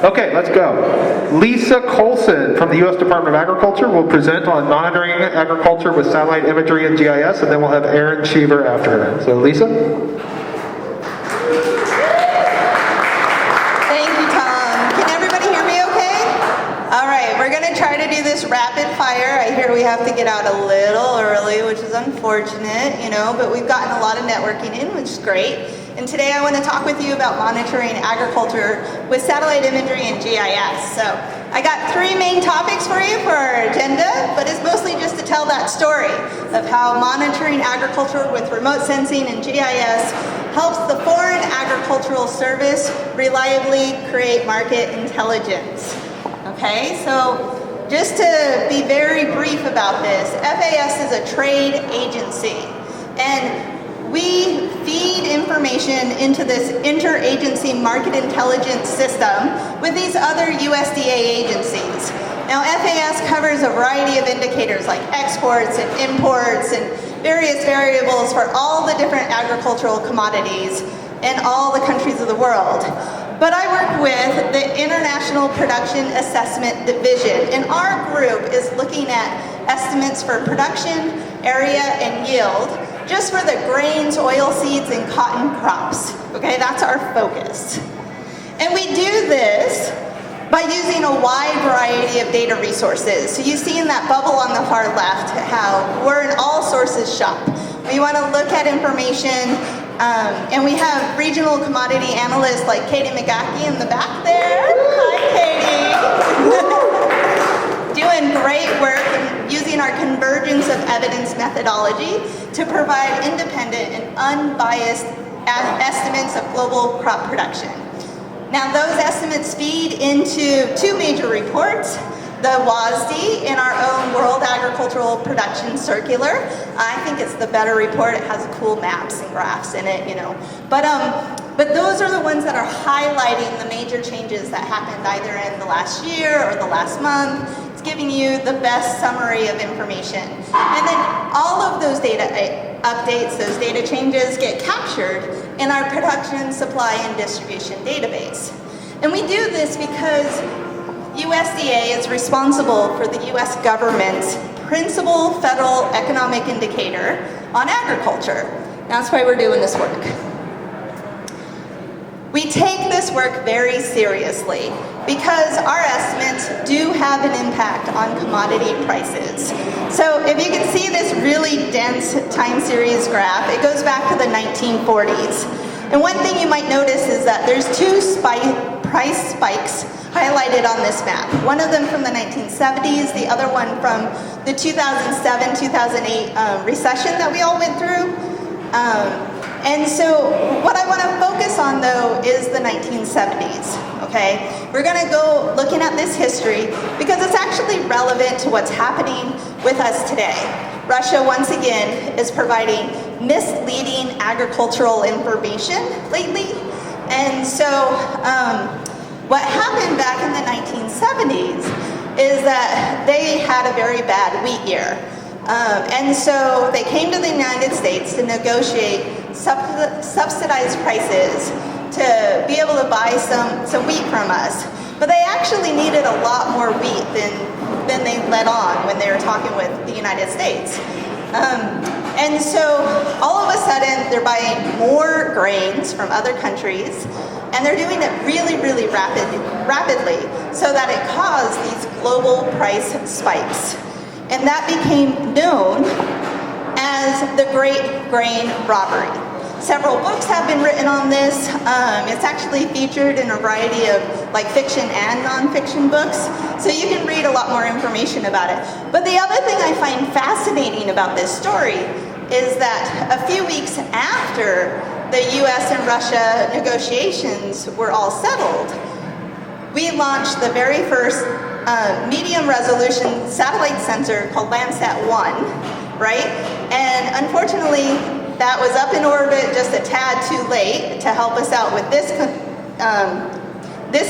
Okay, let's go. Lisa Colson from the U.S. Department of Agriculture will present on monitoring agriculture with satellite imagery and GIS, and then we'll have Aaron Cheever after her. So, Lisa? Thank you, Tom. Can everybody hear me okay? All right, we're going to try to do this rapid fire. I hear we have to get out a little early, which is unfortunate, but we've gotten a lot of networking in, which is great. And today I want to talk with you about monitoring agriculture with satellite imagery and GIS. So I got 3 main topics for you for our agenda, but it's mostly just to tell that story of how monitoring agriculture with remote sensing and GIS helps the Foreign Agricultural Service reliably create market intelligence. Okay, so just to be very brief about this, FAS is a trade agency, and we feed information into this interagency market intelligence system with these other USDA agencies. Now, FAS covers a variety of indicators like exports and imports and various variables for all the different agricultural commodities in all the countries of the world. But I work with the International Production Assessment Division, and our group is looking at estimates for production, area, and yield, just for the grains, oilseeds, and cotton crops. Okay, that's our focus. And we do this by using a wide variety of data resources. So you see in that bubble on the far left how we're an all sources shop. We want to look at information, and we have regional commodity analysts like Katie McGackey in the back there. Hi, Katie. Doing great work using our convergence of evidence methodology to provide independent and unbiased estimates of global crop production. Now, those estimates feed into 2 major reports, the WASDE and our own World Agricultural Production Circular. I think it's the better report. It has cool maps and graphs in it, But those are the ones that are highlighting the major changes that happened either in the last year or the last month. It's giving you the best summary of information. And then all of those data updates, those data changes get captured in our production, supply, and distribution database. And we do this because USDA is responsible for the US government's principal federal economic indicator on agriculture. That's why we're doing this work. We take this work very seriously because our estimates do have an impact on commodity prices. So if you can see this really dense time series graph, it goes back to the 1940s. And one thing you might notice is that there's 2 price spikes highlighted on this map. One of them from the 1970s, the other one from the 2007-2008 recession that we all went through. And so what I want to focus on, though, is the 1970s, okay? We're going to go looking at this history because it's actually relevant to what's happening with us today. Russia, once again, is providing misleading agricultural information lately. And so what happened back in the 1970s is that they had a very bad wheat year. And so they came to the United States to negotiate subsidized prices to be able to buy some wheat from us. But they actually needed a lot more wheat than they let on when they were talking with the United States. And so all of a sudden they're buying more grains from other countries, and they're doing it really, really rapidly so that it caused these global price spikes. And that became known as the Great Grain Robbery. Several books have been written on this. It's actually featured in a variety of fiction and nonfiction books, so you can read a lot more information about it. But the other thing I find fascinating about this story is that a few weeks after the US and Russia negotiations were all settled, we launched the very first medium resolution satellite sensor called Landsat-1, right? And unfortunately, that was up in orbit just a tad too late to help us out with this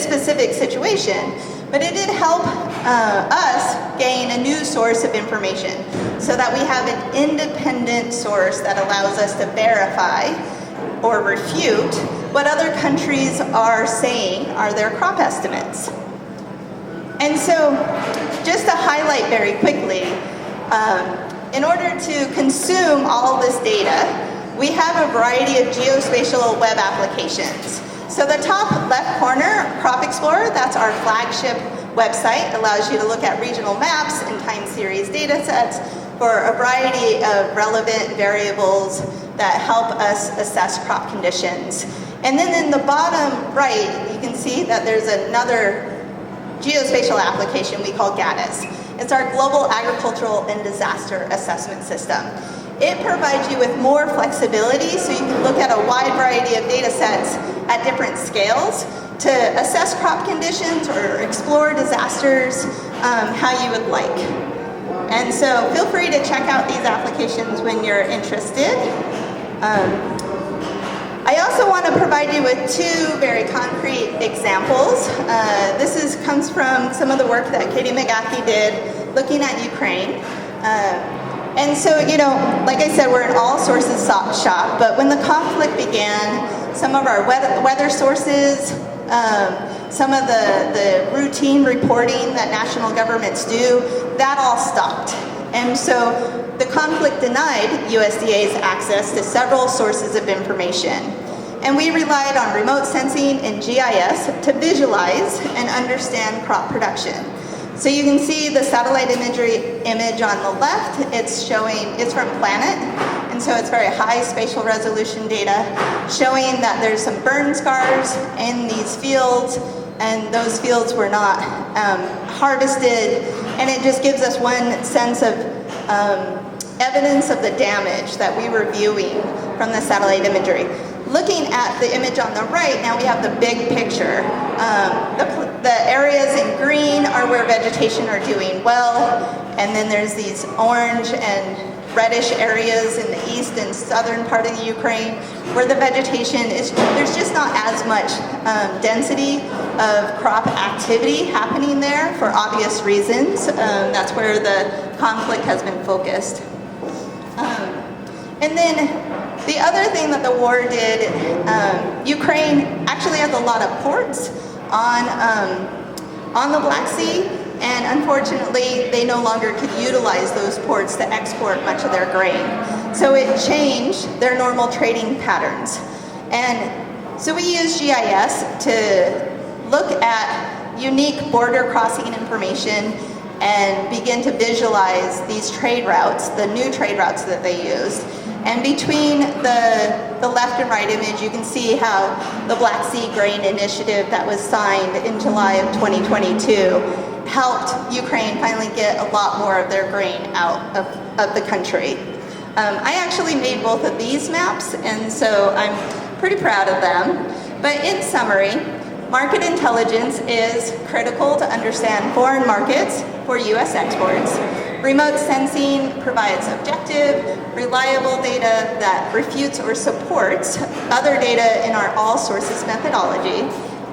specific situation. But it did help us gain a new source of information so that we have an independent source that allows us to verify or refute what other countries are saying are their crop estimates. And so, just to highlight very quickly, in order to consume all of this data, we have a variety of geospatial web applications. So the top left corner, Crop Explorer, that's our flagship website. It allows you to look at regional maps and time series data sets for a variety of relevant variables that help us assess crop conditions. And then in the bottom right, you can see that there's another geospatial application we call GADAS. It's our Global Agricultural and Disaster Assessment System. It provides you with more flexibility so you can look at a wide variety of data sets at different scales to assess crop conditions or explore disasters how you would like. And so feel free to check out these applications when you're interested. I also want to provide you with two very concrete examples. This comes from some of the work that Katie McGaffey did looking at Ukraine. And so, you know, like I said, we're an all sources shop, but when the conflict began, some of our weather sources, some of the routine reporting that national governments do, that all stopped. And so the conflict denied USDA's access to several sources of information. And we relied on remote sensing and GIS to visualize and understand crop production. So you can see the satellite image on the left. It's from Planet, and so it's very high spatial resolution data, showing that there's some burn scars in these fields, and those fields were not harvested, and it just gives us one sense of evidence of the damage that we were viewing from the satellite imagery. Looking at the image on the right, now we have the big picture. The areas in green are where vegetation are doing well, and then there's these orange and reddish areas in the east and southern part of the Ukraine where the vegetation is, there's just not as much density of crop activity happening there for obvious reasons. That's where the conflict has been focused. And then the other thing that the war did, Ukraine actually has a lot of ports on the Black Sea, and unfortunately they no longer could utilize those ports to export much of their grain. So it changed their normal trading patterns. And so we use GIS to look at unique border crossing information and begin to visualize these trade routes, the new trade routes that they used. And between the left and right image, you can see how the Black Sea Grain Initiative that was signed in July of 2022 helped Ukraine finally get a lot more of their grain out of the country. I actually made both of these maps, and so I'm pretty proud of them. But in summary, market intelligence is critical to understand foreign markets for U.S. exports. Remote sensing provides objective, reliable data that refutes or supports other data in our all sources methodology.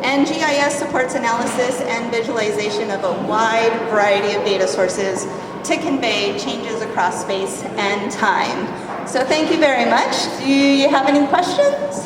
And GIS supports analysis and visualization of a wide variety of data sources to convey changes across space and time. So thank you very much. Do you have any questions?